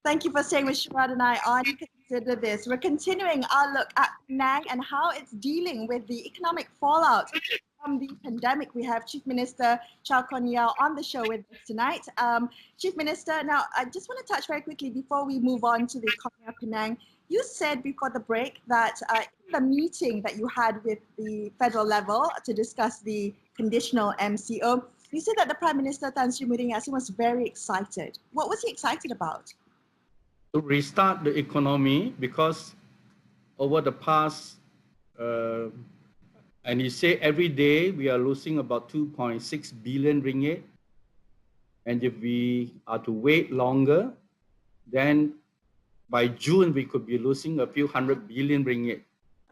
Thank you for staying with Sharaad and I on Consider This. We're continuing our look at Penang and how it's dealing with the economic fallout from the pandemic. We have Chief Minister Chow Kon Yeow on the show with us tonight. Chief Minister, now I just want to touch very quickly before we move on to the economy of Penang. You said before the break that in the meeting that you had with the federal level to discuss the conditional MCO, you said that the Prime Minister Tan Sri Muhyiddin Yassin was very excited. What was he excited about? To restart the economy, because over the past, and he said every day we are losing about 2.6 billion ringgit. And if we are to wait longer, then by June we could be losing a few 100 billion ringgit.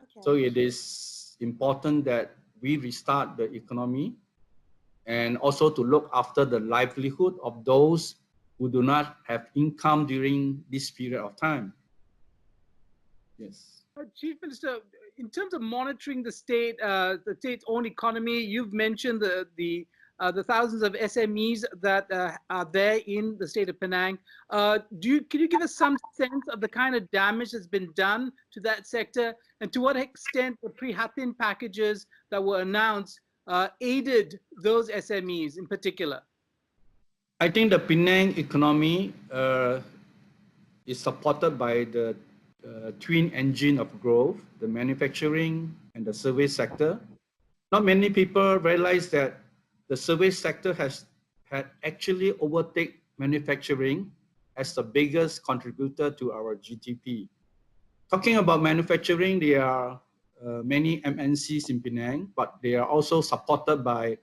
Okay. So it is important that we restart the economy and also to look after the livelihood of those who do not have income during this period of time. Yes. Chief Minister, in terms of monitoring the state's own economy, you've mentioned the thousands of SMEs that are there in the state of Penang. Can you give us some sense of the kind of damage that's been done to that sector, and to what extent the pre-Hatin packages that were announced aided those SMEs in particular? I think the Penang economy is supported by the twin engine of growth, the manufacturing and the service sector. Not many people realize that the service sector had actually overtaken manufacturing as the biggest contributor to our GDP. Talking about manufacturing, there are many MNCs in Penang, but they are also supported by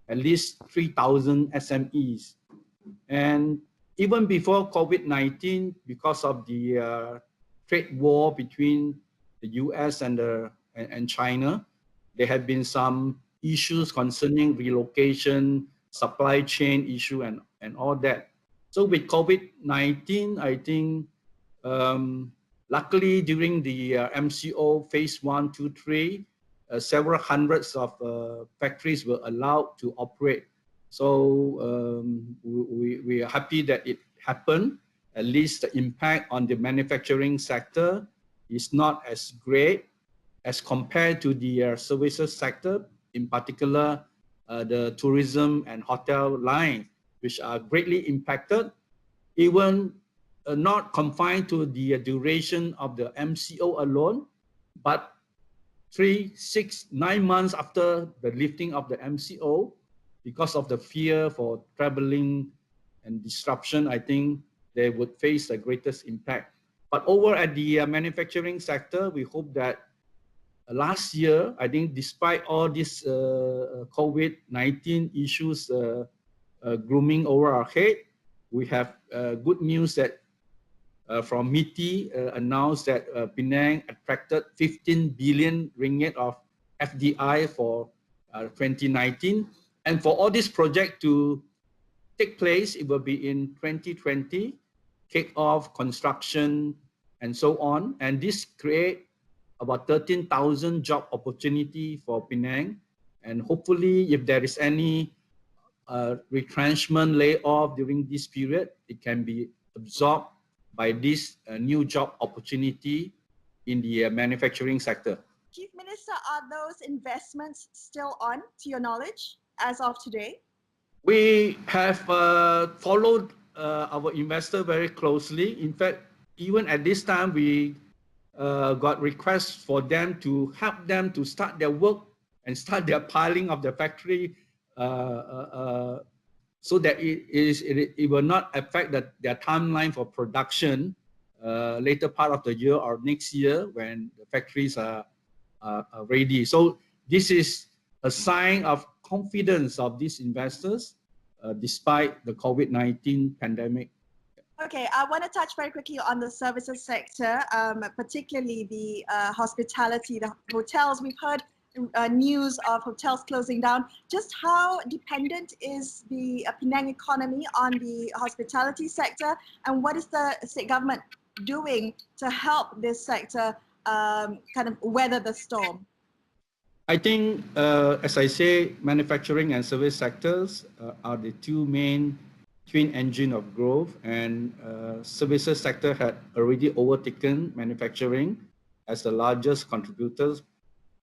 at least 3,000 SMEs. And even before COVID-19, because of the trade war between the US and China, there have been some issues concerning relocation, supply chain issue, and all that. So with COVID-19, I think luckily during the MCO phase 1, 2, 3, several hundreds of factories were allowed to operate. So we are happy that it happened. At least the impact on the manufacturing sector is not as great as compared to the services sector, in particular the tourism and hotel line, which are greatly impacted, even not confined to the duration of the MCO alone, but 3, 6, 9 months after the lifting of the MCO, because of the fear for traveling and disruption, I think they would face the greatest impact. But over at the manufacturing sector, we hope that last year, I think despite all these COVID-19 issues glooming over our head, we have good news that from MITI announced that Penang attracted 15 billion ringgit of FDI for 2019. And for all this project to take place, it will be in 2020, kick off construction and so on. And this create about 13,000 job opportunity for Penang. And hopefully, if there is any retrenchment, layoff during this period, it can be absorbed by this new job opportunity in the manufacturing sector. Chief Minister, are those investments still on, to your knowledge, as of today? We have followed our investor very closely. In fact, even at this time, we got requests for them to help them to start their work and start their piling of the factory so that it will not affect their timeline for production later part of the year or next year when the factories are ready. So this is a sign of confidence of these investors despite the COVID-19 pandemic. Okay, I want to touch very quickly on the services sector, particularly the hospitality, the hotels. We've heard news of hotels closing down. Just how dependent is the Penang economy on the hospitality sector, and what is the state government doing to help this sector kind of weather the storm? I think, as I say, manufacturing and service sectors are the two main twin engine of growth, and services sector had already overtaken manufacturing as the largest contributors,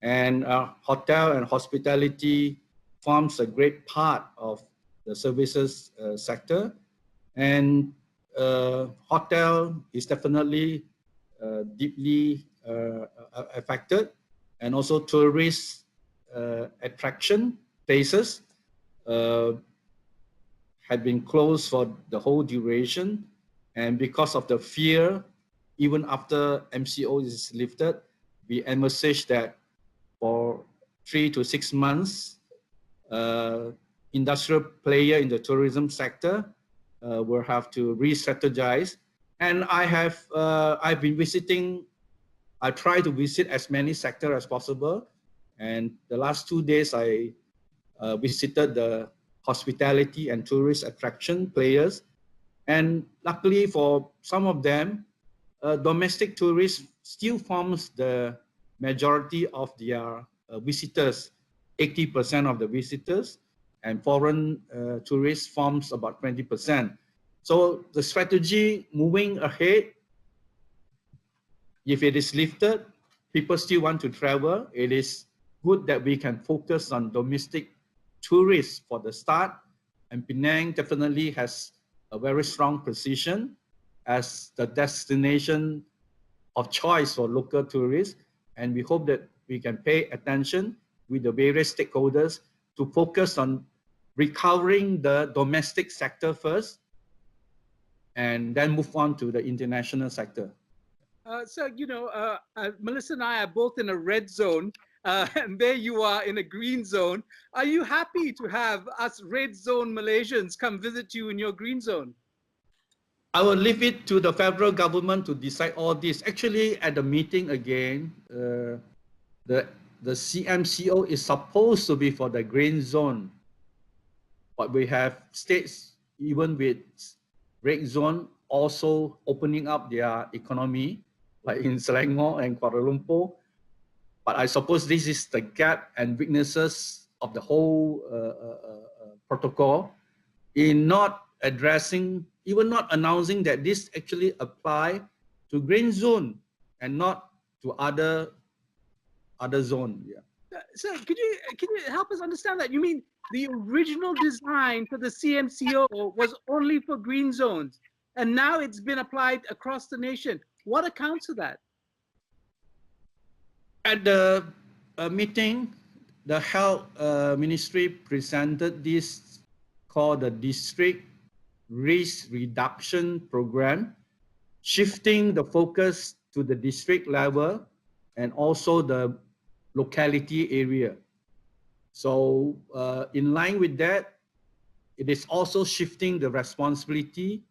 and hotel and hospitality forms a great part of the services sector, and hotel is definitely deeply affected, and also tourist attraction places had been closed for the whole duration, and because of the fear, even after MCO is lifted, we envisage that for 3 to 6 months, industrial player in the tourism sector will have to re-strategize. And I've been visiting. I try to visit as many sectors as possible. And the last 2 days, I visited the hospitality and tourist attraction players. And luckily for some of them, domestic tourists still forms the majority of their visitors, 80% of the visitors, and foreign tourists forms about 20%. So the strategy moving ahead, if it is lifted, people still want to travel. It is good that we can focus on domestic tourists for the start, and Penang definitely has a very strong position as the destination of choice for local tourists, and we hope that we can pay attention with the various stakeholders to focus on recovering the domestic sector first and then move on to the international sector. So, Melissa and I are both in a red zone, and there you are in a green zone. Are you happy to have us red zone Malaysians come visit you in your green zone? I will leave it to the federal government to decide all this. Actually, at the meeting again, the CMCO is supposed to be for the green zone, but we have states, even with red zone, also opening up their economy, like in Selangor and Kuala Lumpur. But I suppose this is the gap and weaknesses of the whole protocol in not addressing, even not announcing that this actually apply to green zone and not to other zone. Yeah. So can you help us understand that? You mean the original design for the CMCO was only for green zones, and now it's been applied across the nation. What accounts for that? At the meeting, the Health Ministry presented this called the District Risk Reduction Program, shifting the focus to the district level and also the locality area. So in line with that, it is also shifting the responsibility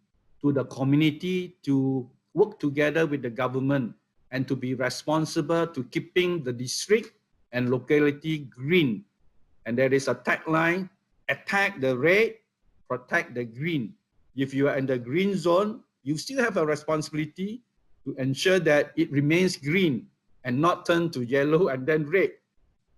to the community to work together with the government and to be responsible to keeping the district and locality green. And there is a tagline, attack the red, protect the green. If you are in the green zone, you still have a responsibility to ensure that it remains green and not turn to yellow and then red.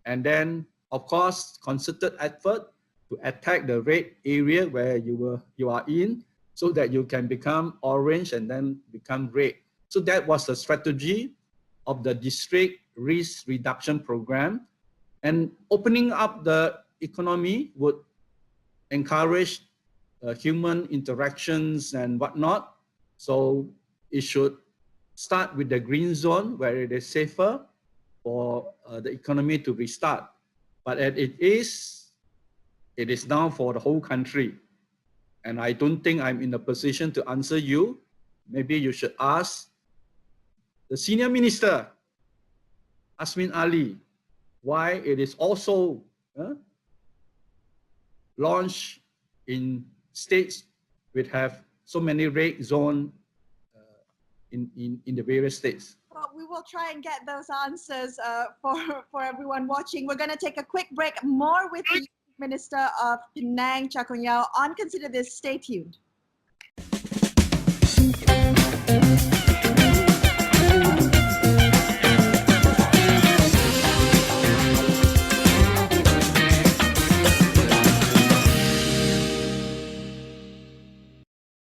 And then, of course, concerted effort to attack the red area where you are in, so that you can become orange and then become red. So that was the strategy of the District Risk Reduction Program. And opening up the economy would encourage human interactions and whatnot. So it should start with the green zone where it is safer for the economy to restart. But it is now for the whole country. And I don't think I'm in a position to answer you. Maybe you should ask the senior minister, Asmin Ali, why it is also launched in states which have so many red zones in the various states. Well, we will try and get those answers for everyone watching. We're going to take a quick break. More with the Minister of Penang, Chow Kon Yeow, on Consider This. Stay tuned.